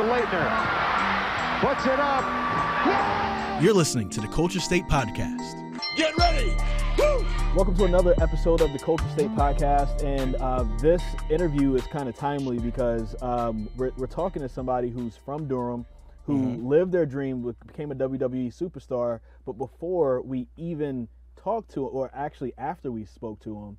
to Leitner. Puts it up. Yeah! You're listening to the Culture State Podcast. Get ready! Woo! Welcome to another episode of the Culture State Podcast, and this interview is kind of timely because we're talking to somebody who's from Durham, who lived their dream, became a WWE superstar, but before we even talked to him, or actually after we spoke to him,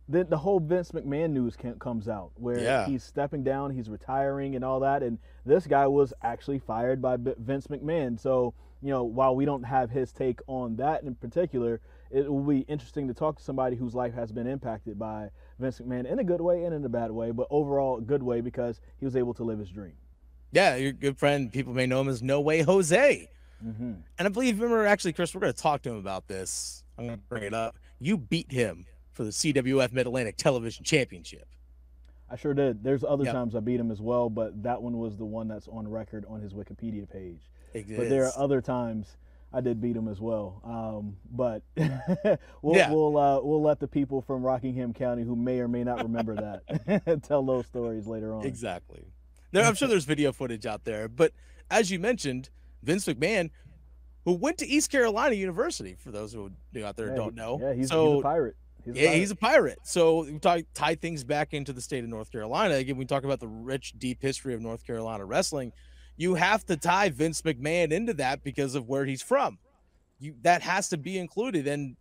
the whole Vince McMahon news comes out, where he's stepping down, he's retiring and all that, and this guy was actually fired by Vince McMahon. So, you know, while we don't have his take on that in particular, it will be interesting to talk to somebody whose life has been impacted by Vince McMahon in a good way and in a bad way, but overall a good way because he was able to live his dream. Yeah, your good friend, people may know him as No Way Jose. And I believe, remember, actually, Chris, we're going to talk to him about this. I'm going to bring it up. You beat him for the CWF Mid-Atlantic Television Championship. I sure did. There's other times I beat him as well, but that one was the one that's on record on his Wikipedia page. But there are other times I did beat him as well. But we'll let the people from Rockingham County who may or may not remember that tell those stories later on. Exactly. I'm sure there's video footage out there. But as you mentioned, Vince McMahon, who went to East Carolina University, for those who out there don't know. Yeah, he's a pirate. He's a pirate. So we tie things back into the state of North Carolina. Again, we talk about the rich, deep history of North Carolina wrestling. You have to tie Vince McMahon into that because of where he's from. That has to be included. And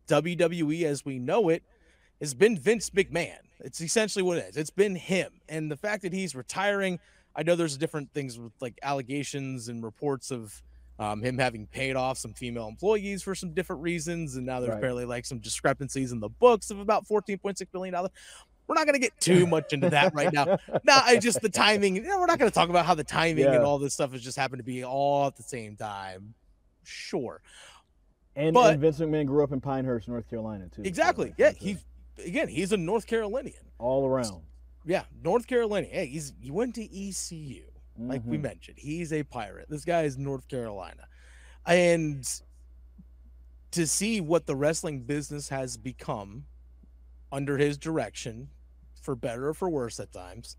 WWE, as we know it, has been Vince McMahon. It's essentially what it is. It's been him. And the fact that he's retiring, I know there's different things with like allegations and reports of him having paid off some female employees for some different reasons. And now there's apparently like some discrepancies in the books of about $14.6 billion. We're not going to get too much into that right now. Just the timing. We're not going to talk about how the timing and all this stuff has just happened to be all at the same time. Sure. And Vince McMahon grew up in Pinehurst, North Carolina, too. Exactly. So he's a North Carolinian. All around. Yeah, North Carolina. Hey, he went to ECU, like we mentioned. He's a pirate. This guy is North Carolina. And to see what the wrestling business has become under his direction, for better or for worse at times,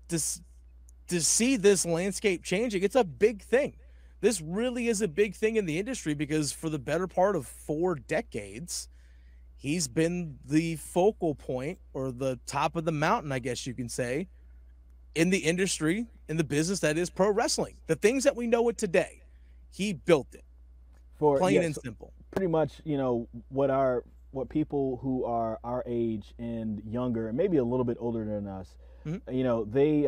to see this landscape changing, it's a big thing. This really is a big thing in the industry because for the better part of 4 decades, he's been the focal point or the top of the mountain, I guess you can say, in the industry, in the business that is pro wrestling. The things that we know it today, he built it. Plain and simple. Pretty much, you know, what people who are our age and younger and maybe a little bit older than us, you know, they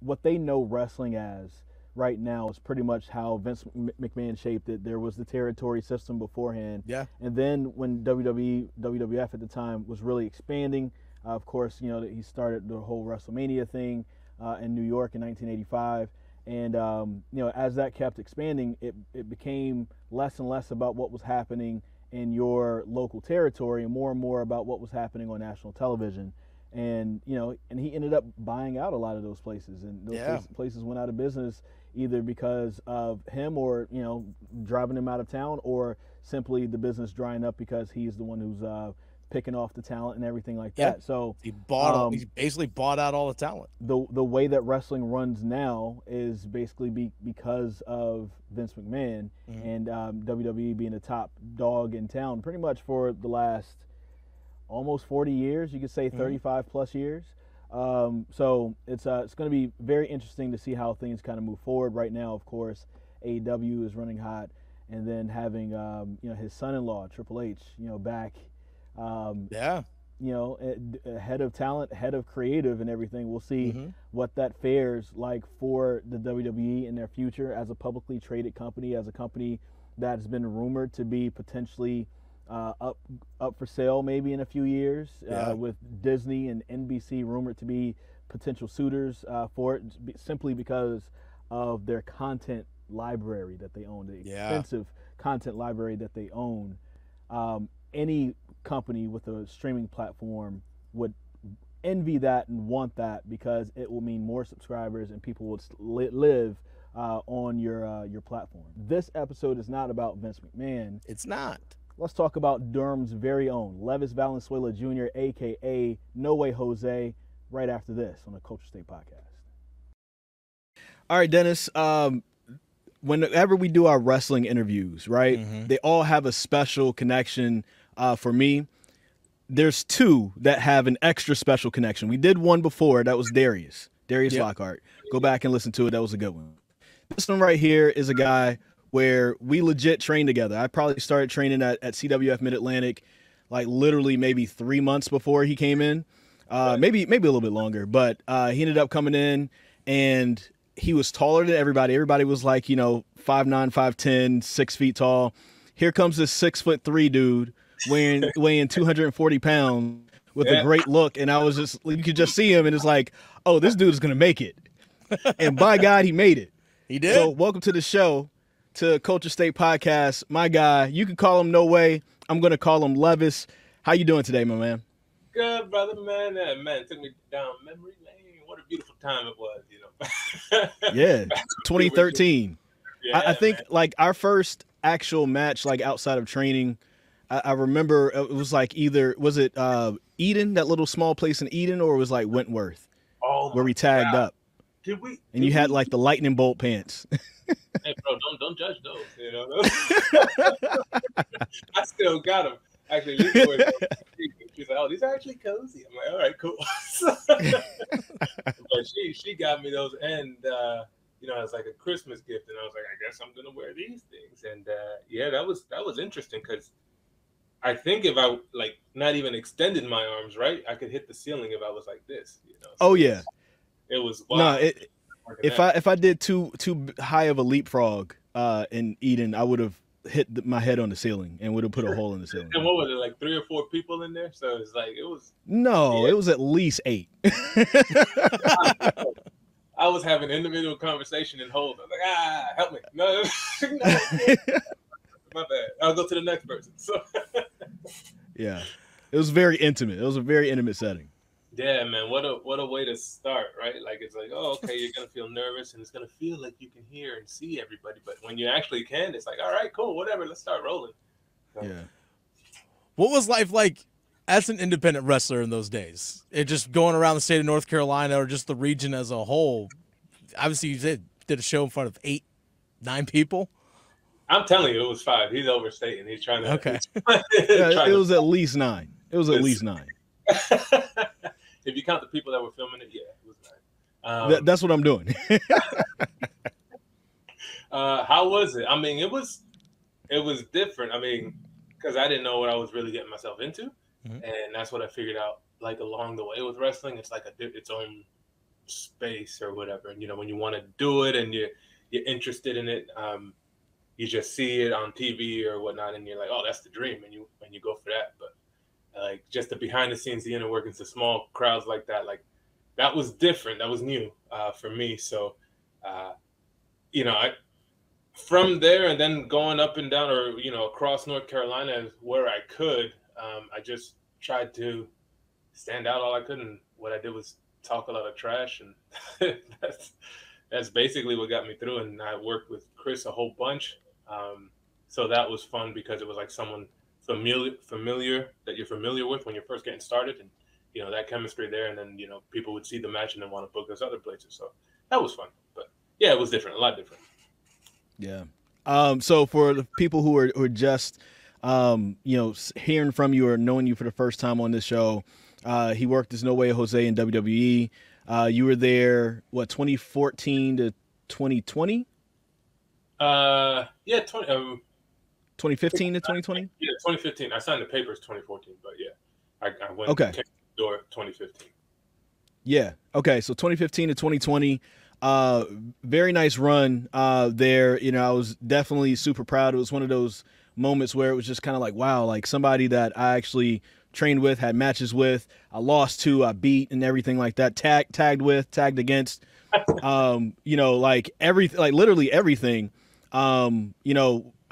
what they know wrestling as right now is pretty much how Vince McMahon shaped it. There was the territory system beforehand. Yeah. And then when WWF at the time was really expanding, of course, you know, he started the whole WrestleMania thing in New York in 1985. And, you know, as that kept expanding, it became less and less about what was happening in your local territory and more about what was happening on national television. And, you know, and he ended up buying out a lot of those places. And those places went out of business either because of him or, you know, driving him out of town or simply the business drying up because he's the one who's picking off the talent and everything like that. So he basically bought out all the talent. The way that wrestling runs now is basically because of Vince McMahon and WWE being the top dog in town pretty much for the last almost 40 years. You could say 35 plus years. So it's going to be very interesting to see how things kind of move forward. Right now, of course, AEW is running hot, and then having you know, his son-in-law Triple H, you know, back. You know, head of talent, head of creative and everything. We'll see what that fares like for the WWE in their future as a publicly traded company, as a company that has been rumored to be potentially up for sale maybe in a few years, with Disney and NBC rumored to be potential suitors for it, simply because of their content library that they own, the extensive content library that they own. Any company with a streaming platform would envy that and want that because it will mean more subscribers and people would live on your platform. This episode is not about Vince McMahon. It's not. Let's talk about Durham's very own Levis Valenzuela Jr., a.k.a. No Way Jose, right after this on the Culture State Podcast. All right, Dennis. Whenever we do our wrestling interviews, right, they all have a special connection. For me, there's two that have an extra special connection. We did one before. That was Darius Lockhart. Go back and listen to it. That was a good one. This one right here is a guy where we legit trained together. I probably started training at CWF Mid-Atlantic, like literally maybe 3 months before he came in. Maybe a little bit longer, but he ended up coming in, and he was taller than everybody. Everybody was like, 5'9", 5'10", 6 feet tall. Here comes this 6'3" dude weighing 240 pounds with a great look. And I was you could just see him, and it's like, oh, this dude is going to make it. And by God, he made it. He did. So welcome to the show, to Culture State Podcast. My guy, you can call him No Way. I'm going to call him Levis. How you doing today, my man? Good, brother, man. Man, took me down memory lane. What a beautiful time it was, Yeah, 2013. Yeah, I think, man. like, our first actual match, like, outside of training, I remember it was like was it Eden, that little small place in Eden, or it was like Wentworth, where we tagged up. And you had like the lightning bolt pants. Hey, bro, don't judge those. I still got them. Actually, she's like, "Oh, these are actually cozy." I'm like, "All right, cool." But she got me those, and it's like a Christmas gift, and I was like, "I guess I'm gonna wear these things." And that was interesting, because I think if I not even extended my arms right, I could hit the ceiling if I was like this. So oh yeah. It was wild. No, if I did too high of a leapfrog in Eden, I would have hit my head on the ceiling and would have put a hole in the ceiling. And what was it, like 3 or 4 people in there? So it's like it was. No, it was at least 8. I was having individual conversation and hold. I was like, help me. No, my bad. I'll go to the next person. So yeah, it was very intimate. It was a very intimate setting. Yeah, man, what a way to start, right? Like, it's like, oh, okay, you're gonna feel nervous, and it's gonna feel like you can hear and see everybody, but when you actually can, it's like, all right, cool, whatever, let's start rolling. So, yeah. What was life like as an independent wrestler in those days? It just going around the state of North Carolina, or just the region as a whole? Obviously, you did a show in front of 8, 9 people. I'm telling you, it was 5. He's overstating. He's trying to. Okay. It was at least 9. It was at least 9. If you count the people that were filming it, yeah, it was 9. That's what I'm doing. How was it? I mean, it was different. I mean, because I didn't know what I was really getting myself into, and that's what I figured out. Like, along the way with wrestling, it's like its own space or whatever. And when you want to do it and you're interested in it, you just see it on TV or whatnot, and you're like, oh, that's the dream, and you go for that. But like, just the behind the scenes, the inner workings, the small crowds like that, that was different. That was new for me. So, from there and then going up and down, or, across North Carolina where I could, I just tried to stand out all I could. And what I did was talk a lot of trash. And that's basically what got me through. And I worked with Chris a whole bunch. So that was fun, because it was like someone familiar that you're familiar with when you're first getting started, and that chemistry there, and then people would see the match and then want to book us other places. So that was fun. But yeah, it was different, a lot different. Yeah. So for the people who are just hearing from you or knowing you for the first time on this show, he worked as No Way Jose in WWE. You were there 2014 to 2020? 2015 to 2020? Yeah, 2015. I signed the papers 2014, but yeah, I went okay. to the door 2015. Yeah. Okay. So 2015 to 2020, very nice run there. I was definitely super proud. It was one of those moments where it was just kind of like, wow, like somebody that I actually trained with, had matches with, I lost to, I beat, and everything like that. Tagged with, tagged against, literally everything.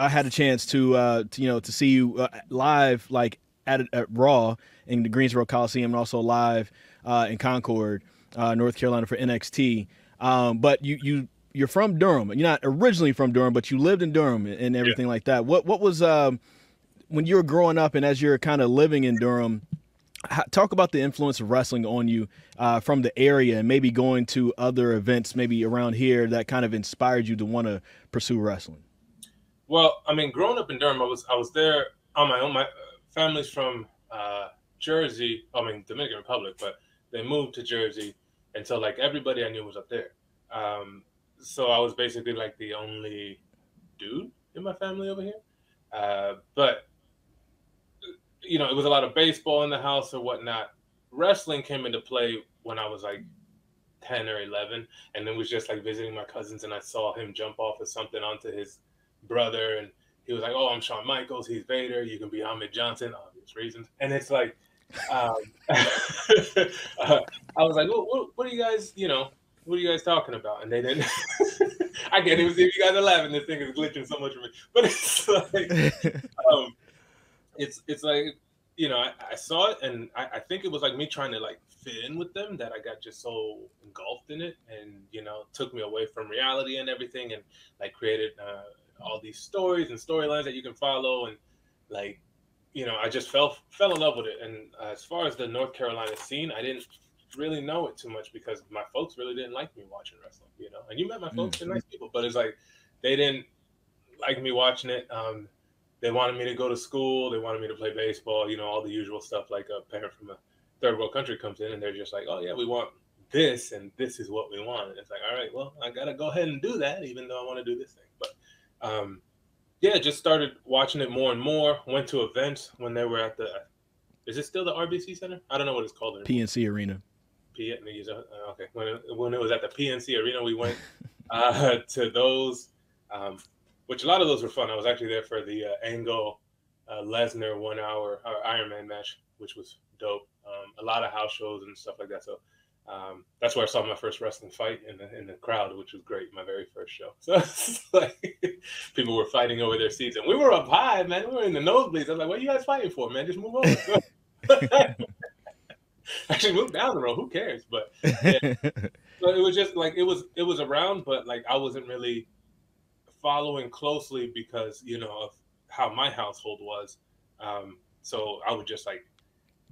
I had a chance to see you live, like at Raw in the Greensboro Coliseum, and also live in Concord, North Carolina for NXT. But you're from Durham. You're not originally from Durham, but you lived in Durham and everything like that. What was when you were growing up and as you're kind of living in Durham, Talk about the influence of wrestling on you from the area and maybe going to other events maybe around here that kind of inspired you to want to pursue wrestling. Well, I mean, growing up in Durham, I was there on my own. My family's from Jersey, Dominican Republic, but they moved to Jersey, and so like everybody I knew was up there. So I was basically like the only dude in my family over here. But you know, it was a lot of baseball in the house or whatnot. Wrestling came into play when I was like 10 or 11, and it was just like visiting my cousins, and I saw him jump off of something onto his brother, and he was like, "Oh, I'm Shawn Michaels, he's Vader, you can be Ahmed Johnson," obvious reasons. And it's like, I was like, what are you guys, what are you guys talking about? And they didn't. I can't even see if you guys are laughing. This thing is glitching so much for me. But it's like, it's like, I saw it, and I think it was like me trying to like fit in with them that I got just so engulfed in it, and took me away from reality and everything, and like created all these stories and storylines that you can follow, and like, I just fell in love with it. And as far as the North Carolina scene, I didn't really know it too much because my folks really didn't like me watching wrestling, and you met my folks, they're nice people, but it's like they didn't like me watching it. They wanted me to go to school, they wanted me to play baseball, all the usual stuff like a parent from a third world country comes in and they're just like, "Oh yeah, we want this and this is what we want." And it's like, all right, well, I gotta go ahead and do that even though I want to do this thing. But just started watching it more and more. Went to events when they were at is it still the RBC Center? I don't know what it's called anymore. PNC Arena. Okay. When it was at the PNC Arena, we went to those, which a lot of those were fun. I was actually there for the Angle Lesnar 1 hour Iron Man match, which was dope. A lot of house shows and stuff like that. So that's where I saw my first wrestling fight in the crowd, which was great. My very first show. So it's like people were fighting over their seats, and we were up high, man. We were in the nosebleeds. I was like, "What are you guys fighting for, man? Just move over." Actually, move down the road. Who cares? But yeah. So it was just like it was around, but like I wasn't really following closely because of how my household was. So I would just like,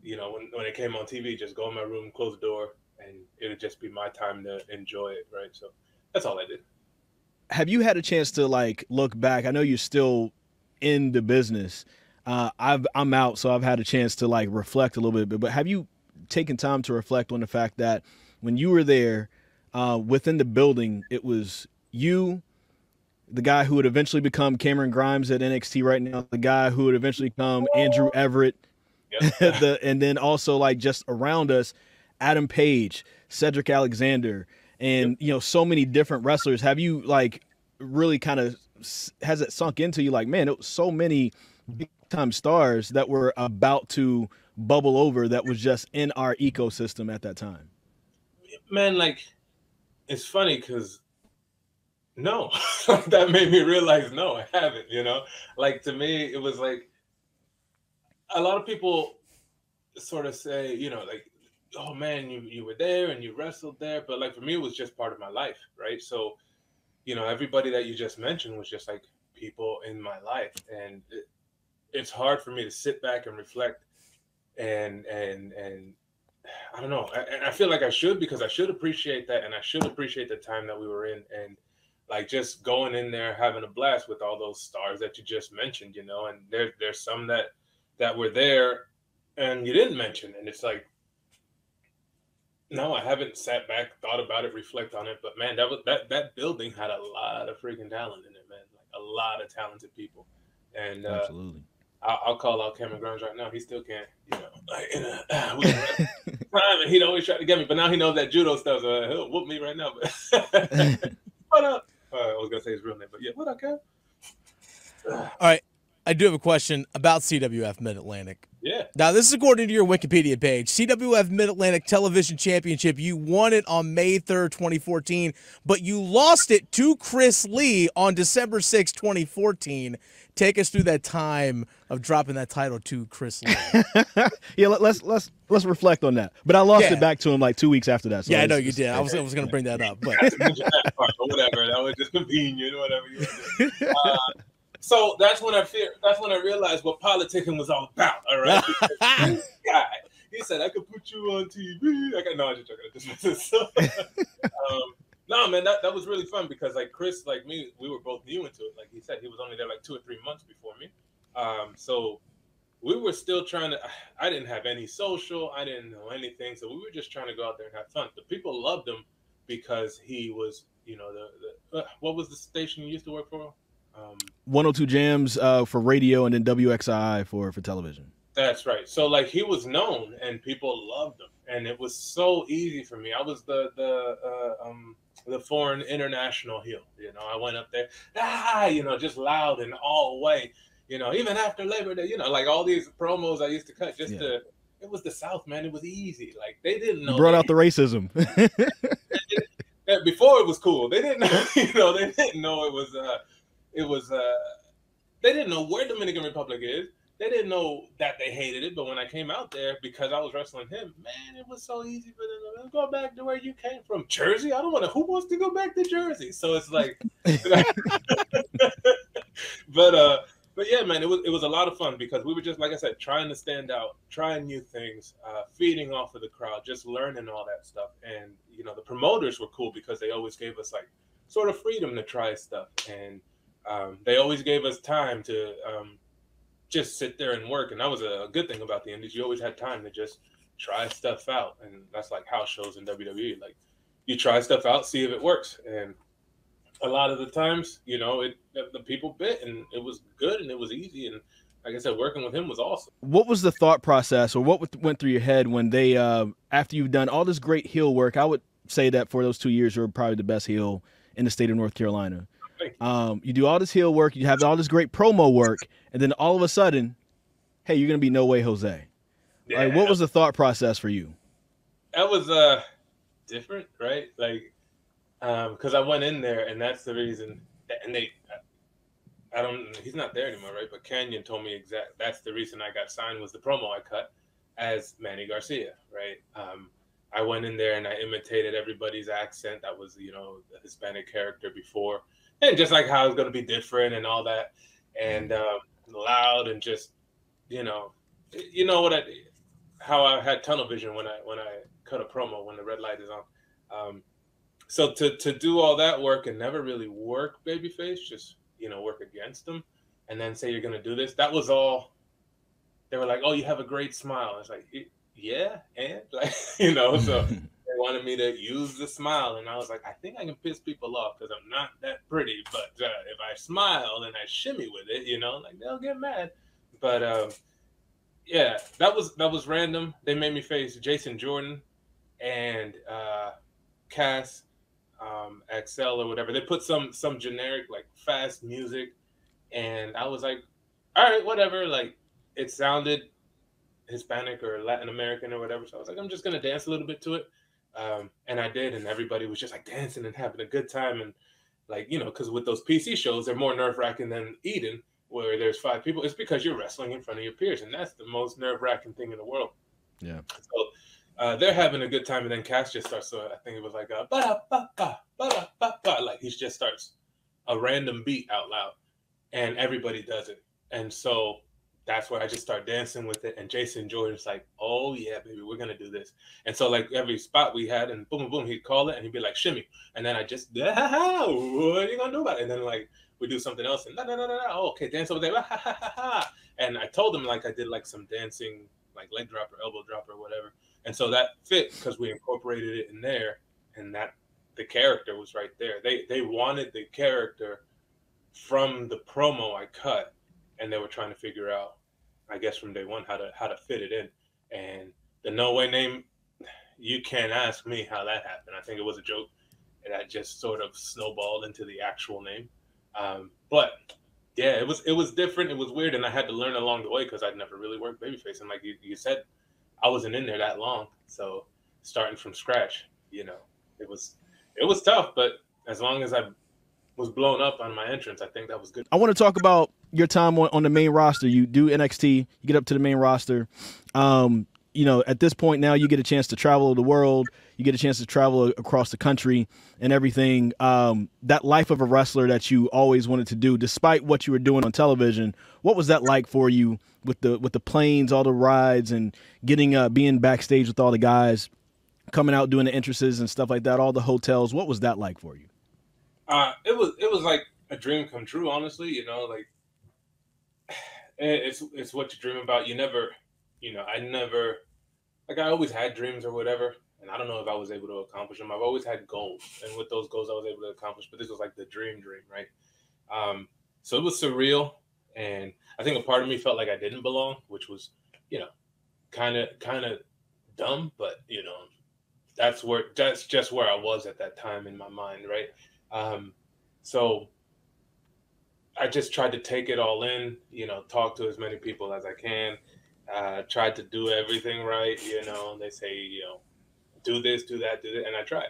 when it came on TV, just go in my room, close the door, and it would just be my time to enjoy it, right? So that's all I did. Have you had a chance to like look back? I know you're still in the business. I'm out, so I've had a chance to like reflect a little bit. But have you taken time to reflect on the fact that when you were there, within the building, it was you, the guy who would eventually become Cameron Grimes at NXT right now, the guy who would eventually become Andrew Everett, Yep. and then also like just around us, Adam Page, Cedric Alexander, and so many different wrestlers. Have you like really kind of, has it sunk into you like, man, it was so many big time stars that were about to bubble over that was just in our ecosystem at that time? Man, like, it's funny because no, that made me realize, no, I haven't, like, to me, it was like, a lot of people sort of say, like, "Oh man, you were there and you wrestled there." But like, for me, it was just part of my life. Right. So, everybody that you just mentioned was just like people in my life. And it's hard for me to sit back and reflect and I don't know. And I feel like I should, because I should appreciate that. And I should appreciate the time that we were in, and like just going in there, having a blast with all those stars that you just mentioned, and there's some that were there and you didn't mention. And it's like, no, I haven't sat back, thought about it, reflect on it. But man, that building had a lot of freaking talent in it, man. Like a lot of talented people. And Absolutely. I'll call out Cameron Grimes right now. He still can't, and he'd always try to get me, but now he knows that judo stuff, so he'll whoop me right now. But what up? I was gonna say his real name, but yeah, what up, Cam? All right, I do have a question about CWF Mid-Atlantic. Yeah. Now, this is according to your Wikipedia page. CWF Mid-Atlantic Television Championship, you won it on May 3rd, 2014, but you lost it to Chris Lee on December 6th, 2014. Take us through that time of dropping that title to Chris Lee. Yeah, let's reflect on that. But I lost it back to him like 2 weeks after that. So yeah, I know you did. I was going to bring that up, but whatever. That was just convenient, whatever you want to do. So that's when I realized what politicking was all about. All right, this guy, He said, I could put you on TV. No, I'm just joking. So, no, man, that was really fun because like Chris, like me, we were both new into it. Like he said, he was only there like 2 or 3 months before me. So we were still trying to, I didn't have any social. I didn't know anything. So we were just trying to go out there and have fun. The people loved him because he was, you know, what was the station you used to work for? 102 Jams for radio, and then WXI for television. That's right. So like he was known and people loved him, and it was so easy for me. I was the foreign international heel. You know, I went up there, you know, just loud and all way. You know, even after Labor Day, you know, like all these promos I used to cut just to. It was the South, man. It was easy. Like they didn't know. You brought out the racism. Before it was cool. They didn't know. You know, they didn't know it was. They didn't know where Dominican Republic is. They didn't know that they hated it, but when I came out there, because I was wrestling him, man, it was so easy for them to go back to where you came from. Jersey? I don't want to. Who wants to go back to Jersey? So it's like, but yeah, man, it was a lot of fun because we were just, like I said, trying to stand out, trying new things, feeding off of the crowd, just learning all that stuff. And, you know, the promoters were cool because they always gave us like sort of freedom to try stuff. And they always gave us time to just sit there and work. And that was a good thing about the indies. You always had time to just try stuff out. And that's like house shows in WWE. Like you try stuff out, see if it works. And a lot of the times, you know, the people bit and it was good and it was easy. And like I said, working with him was awesome. What was the thought process, or what went through your head when they, after you've done all this great heel work, I would say that for those 2 years, you're probably the best heel in the state of North Carolina. You do all this heel work, you have all this great promo work, and then all of a sudden, hey, you're going to be No Way Jose. Yeah. Like, what was the thought process for you? That was different, right? Like, because I went in there, and that's the reason. And he's not there anymore, right? But Canyon told me that's the reason I got signed was the promo I cut as Manny Garcia, right? I went in there and I imitated everybody's accent. That was, you know, the Hispanic character before. And just like how it's going to be different and all that. And loud and just, you know how I had tunnel vision when I cut a promo when the red light is on. So to do all that work and never really work babyface, just, you know, work against them and then say you're going to do this. That was all. They were like, oh, you have a great smile. It's like, yeah, and like, you know, so they wanted me to use the smile. And I was like, I think I can piss people off because I'm not that pretty. But if I smile and I shimmy with it, you know, like they'll get mad. But yeah, that was random. They made me face Jason Jordan and Cass XL or whatever. They put some generic like fast music, and I was like, all right, whatever. Like it sounded Hispanic or Latin American or whatever. So I was like, I'm just gonna dance a little bit to it, and I did, and everybody was just like dancing and having a good time, and like, you know, because with those PC shows, they're more nerve-wracking than Eden, where there's 5 people. It's because you're wrestling in front of your peers, and that's the most nerve-wracking thing in the world. Yeah. So they're having a good time, and then Cass just starts. So I think it was like like he just starts a random beat out loud, and everybody does it, and so that's where I just start dancing with it. And Jason Jordan's like, "Oh yeah, baby, we're gonna do this." And so like every spot we had, and boom, boom, boom, he'd call it, and he'd be like, "Shimmy," and then I just, what are you gonna do about it? And then like we do something else, and no, oh, okay, dance over there, and I told him like I did like some dancing, like leg drop or elbow drop or whatever. And so that fit because we incorporated it in there, and that the character was right there. They wanted the character from the promo I cut, and they were trying to figure out, I guess from day one, how to fit it in. And the No Way name, you can't ask me how that happened. I think it was a joke, and that just sort of snowballed into the actual name. But yeah, it was different. It was weird, and I had to learn along the way because I'd never really worked babyface. And like you said, I wasn't in there that long, so starting from scratch, you know, it was tough. But as long as I was blown up on my entrance, I think that was good. I want to talk about your time on the main roster. You do NXT, you get up to the main roster. at this point now you get a chance to travel the world, you get a chance to travel across the country and everything. That life of a wrestler that you always wanted to do, despite what you were doing on television, what was that like for you with the planes, all the rides, and getting being backstage with all the guys, coming out doing the entrances and stuff like that, all the hotels? What was that like for you? It was like a dream come true, honestly. Like it's what you dream about. You never, I always had dreams or whatever, and I don't know if I was able to accomplish them. I've always had goals, and with those goals I was able to accomplish, but this was like the dream, right? So it was surreal, and I think a part of me felt like I didn't belong, which was, kind of dumb, but that's just where I was at that time in my mind, right? So I just tried to take it all in, talk to as many people as I can, tried to do everything right, they say, do this, do that, and I tried.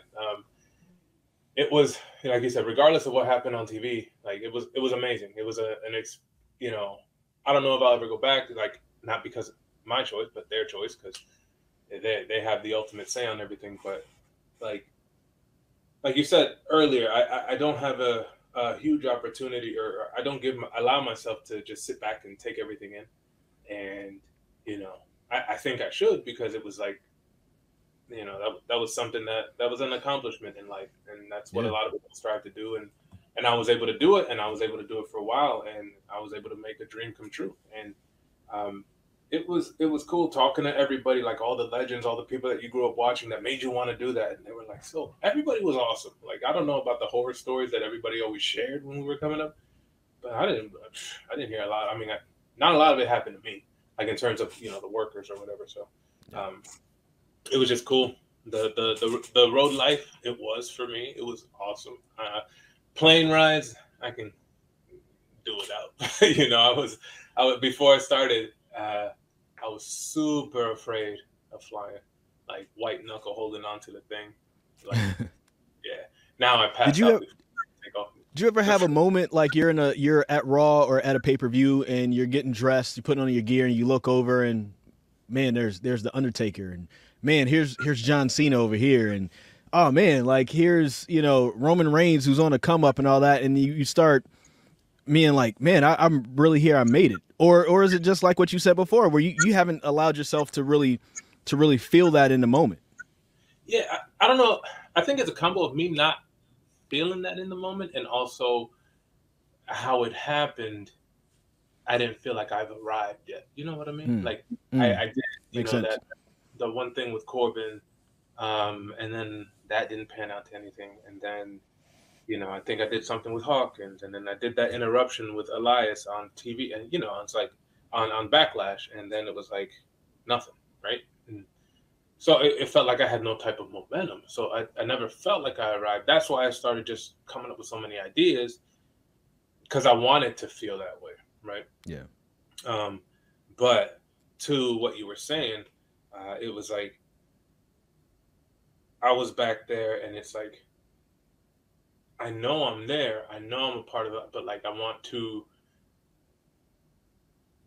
It was, like you said, regardless of what happened on TV, like it was amazing. It was I don't know if I'll ever go back, like not because of my choice, but their choice, because they have the ultimate say on everything. But like you said earlier, I don't have a huge opportunity, or I don't allow myself to just sit back and take everything in. And, I think I should, because it was like, that was something that was an accomplishment in life. And that's what a lot of people strive to do. And I was able to do it, and I was able to do it for a while, and I was able to make a dream come true. And it was cool talking to everybody, like all the legends, all the people that you grew up watching that made you want to do that. And they were like, so everybody was awesome. Like, I don't know about the horror stories that everybody always shared when we were coming up, but I didn't hear a lot. I mean, not a lot of it happened to me, like in terms of, the workers or whatever. So it was just cool. The road life, it was for me. It was awesome. Plane rides, I can do without. I was before I started, I was super afraid of flying, like white knuckle holding onto the thing. Like, yeah. Now I pass out before I take off. Did you ever have a moment like you're at Raw or at a pay-per-view and you're getting dressed, you put on your gear, and you look over and, man, there's the Undertaker, and man, here's John Cena over here, and oh man, like here's Roman Reigns who's on a come up and all that, and you start being like, man, I'm really here, I made it. Or is it just like what you said before, where you haven't allowed yourself to really feel that in the moment? Yeah, I don't know. I think it's a combo of me not feeling that in the moment, and also how it happened. I didn't feel like I've arrived yet. You know what I mean? Like I did. Makes sense. That the one thing with Corbin, and then that didn't pan out to anything, and then I think I did something with Hawkins, and then I did that interruption with Elias on TV, and it's like on Backlash, and then it was like nothing, right? And so it felt like I had no type of momentum. So I never felt like I arrived. That's why I started just coming up with so many ideas, because I wanted to feel that way, right? Yeah. But to what you were saying, it was like I was back there, and it's like, I know I'm there. I know I'm a part of it, but like I want to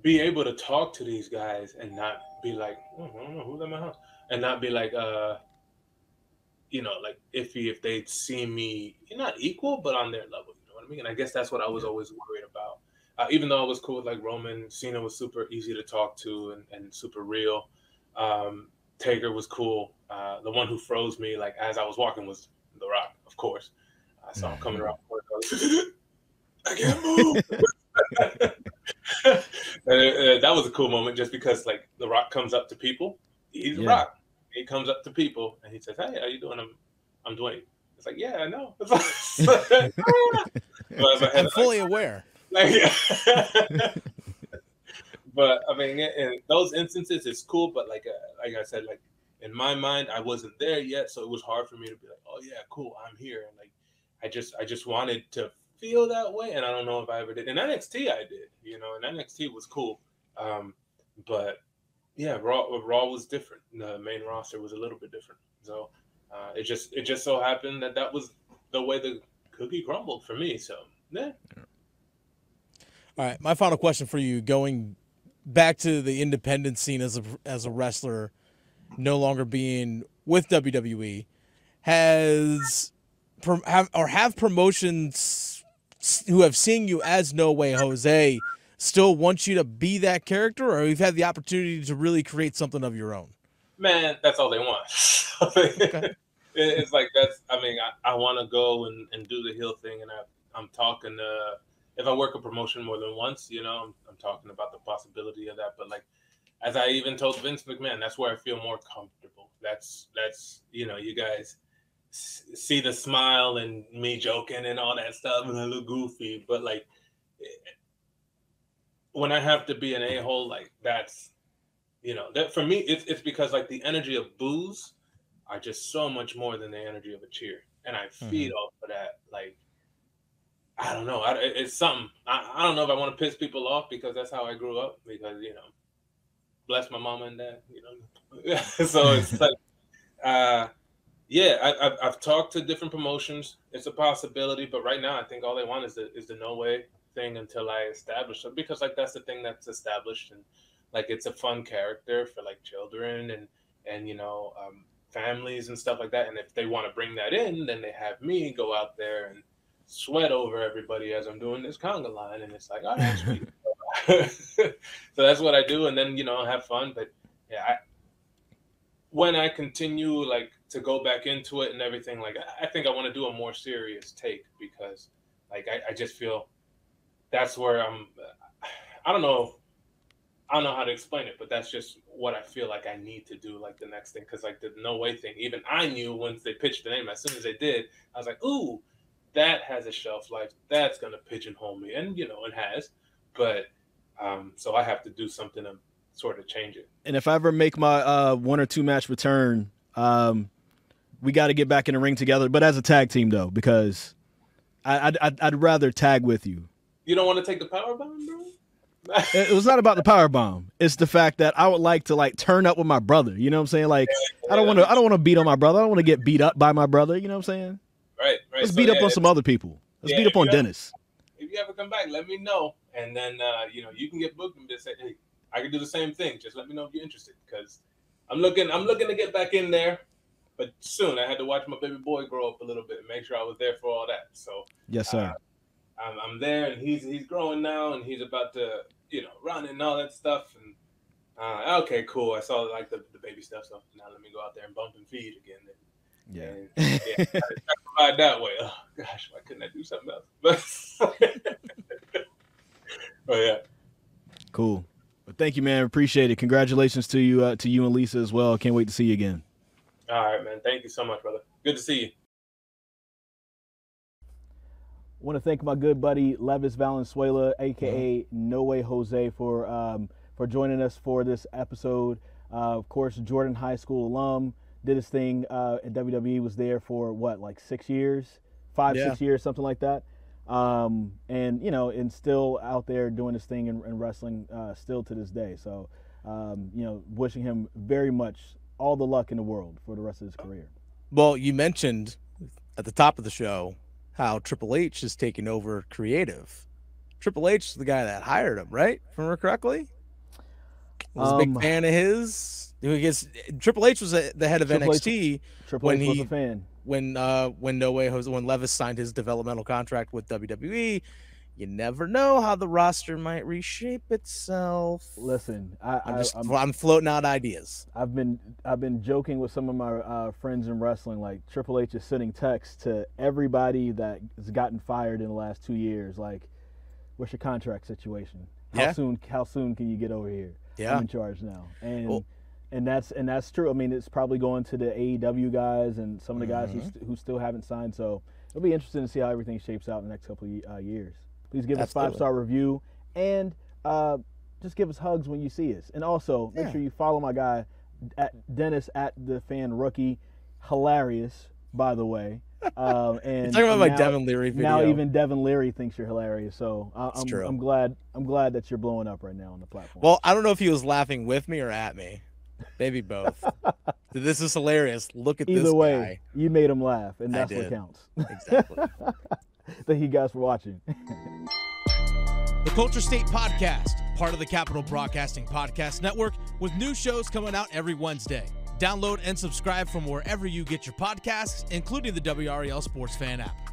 be able to talk to these guys and not be like, oh, I don't know who's at my house, and not be like, like iffy if they'd see me, not equal, but on their level. You know what I mean? And I guess that's what I was always worried about. Even though I was cool with like Roman, Cena was super easy to talk to and super real. Taker was cool. The one who froze me, like as I was walking, was The Rock, of course. I saw him coming around the corner. I can't move. And that was a cool moment, just because like The Rock comes up to people. He's The Rock. He comes up to people and he says, "Hey, how you doing? I'm Dwayne." It's like, yeah, I know. I'm fully aware. Like, yeah. But I mean, in those instances, it's cool. But like I said, like in my mind, I wasn't there yet, so it was hard for me to be like, "Oh yeah, cool, I'm here." And like, I just wanted to feel that way, and I don't know if I ever did. In NXT, I did. And NXT was cool. But yeah, Raw was different. The main roster was a little bit different. So it just so happened that was the way the cookie crumbled for me. So yeah. All right, my final question for you, going back to the independent scene as a wrestler, no longer being with WWE, have promotions who have seen you as No Way Jose still want you to be that character, or you've had the opportunity to really create something of your own? Man, that's all they want. Okay. It's like I want to go and do the heel thing, and I'm talking if I work a promotion more than once, I'm talking about the possibility of that. But like, as I even told Vince McMahon, that's where I feel more comfortable. That's you guys see the smile and me joking and all that stuff, and I look goofy. But like, when I have to be an a-hole, like that's, that for me, it's because like the energy of boos are just so much more than the energy of a cheer, and I feed off of that. Like, I don't know, it's something. I don't know if I want to piss people off because that's how I grew up. Because bless my mama and dad. So it's like, I've talked to different promotions. It's a possibility, but right now I think all they want is the No Way thing until I establish it, because like that's the thing that's established, and like it's a fun character for like children and families and stuff like that. And if they want to bring that in, then they have me go out there and sweat over everybody as I'm doing this conga line, and it's like, all right, sweet. So that's what I do, and then have fun. But yeah, when I continue like to go back into it and everything, like I think I want to do a more serious take, because like I just feel that's where I don't know how to explain it, but that's just what I feel like I need to do, like the next thing. Because like the No Way thing, even I knew once they pitched the name, as soon as they did, I was like, ooh, that has a shelf life. That's going to pigeonhole me. And, it has. But so I have to do something to sort of change it. And if I ever make my 1 or 2 match return, we got to get back in the ring together. But as a tag team, though, because I'd rather tag with you. You don't want to take the power bomb, bro? It was not about the power bomb. It's the fact that I would like to like turn up with my brother. You know what I'm saying? Like, I don't want to beat on my brother. I don't want to get beat up by my brother. You know what I'm saying? Right. Let's beat up on some other people. Let's beat up on Dennis. If you ever come back, let me know. And then, you can get booked and just say, hey, I can do the same thing. Just let me know if you're interested, because I'm looking to get back in there. But soon I had to watch my baby boy grow up a little bit and make sure I was there for all that. So yes, sir. I'm there, and he's growing now, and he's about to, run and all that stuff. And okay, cool. I saw like the baby stuff, so now let me go out there and bump and feed again. I provide that way. Oh gosh, why couldn't I do something else? But yeah, cool. But thank you, man. Appreciate it. Congratulations to you and Lisa as well. Can't wait to see you again. All right, man. Thank you so much, brother. Good to see you. I want to thank my good buddy Levis Valenzuela, aka No Way Jose, for joining us for this episode. Of course, Jordan High School alum, did his thing at WWE, was there for like 6 years, 6 years, something like that. And still out there doing his thing in wrestling still to this day. So, wishing him very much all the luck in the world for the rest of his career. Well, you mentioned at the top of the show how Triple H is taking over creative. Triple H is the guy that hired him, right? If I remember correctly? Was a big fan of his. Because Triple H was the head of NXT. Triple H was a fan. When No Way Jose, when Levis signed his developmental contract with WWE, you never know how the roster might reshape itself. Listen, I'm floating out ideas. I've been joking with some of my friends in wrestling. Like, Triple H is sending texts to everybody that has gotten fired in the last 2 years. Like, what's your contract situation? How soon can you get over here? Yeah, I'm in charge now. And that's true. I mean, it's probably going to the AEW guys and some of the guys who still haven't signed. So it'll be interesting to see how everything shapes out in the next couple of years. Please give us a 5-star review, and just give us hugs when you see us. And also, make sure you follow my guy, Dennis at the Fan Rookie. Hilarious, by the way. And you're talking about my Devin Leary video. Now even Devin Leary thinks you're hilarious. So I'm glad that you're blowing up right now on the platform. Well, I don't know if he was laughing with me or at me. Maybe both. This is hilarious. Look at this guy. Either way, you made him laugh, and that's what counts. Exactly. Thank you guys for watching. The Culture State Podcast, part of the Capital Broadcasting Podcast Network, with new shows coming out every Wednesday. Download and subscribe from wherever you get your podcasts, including the WREL Sports Fan app.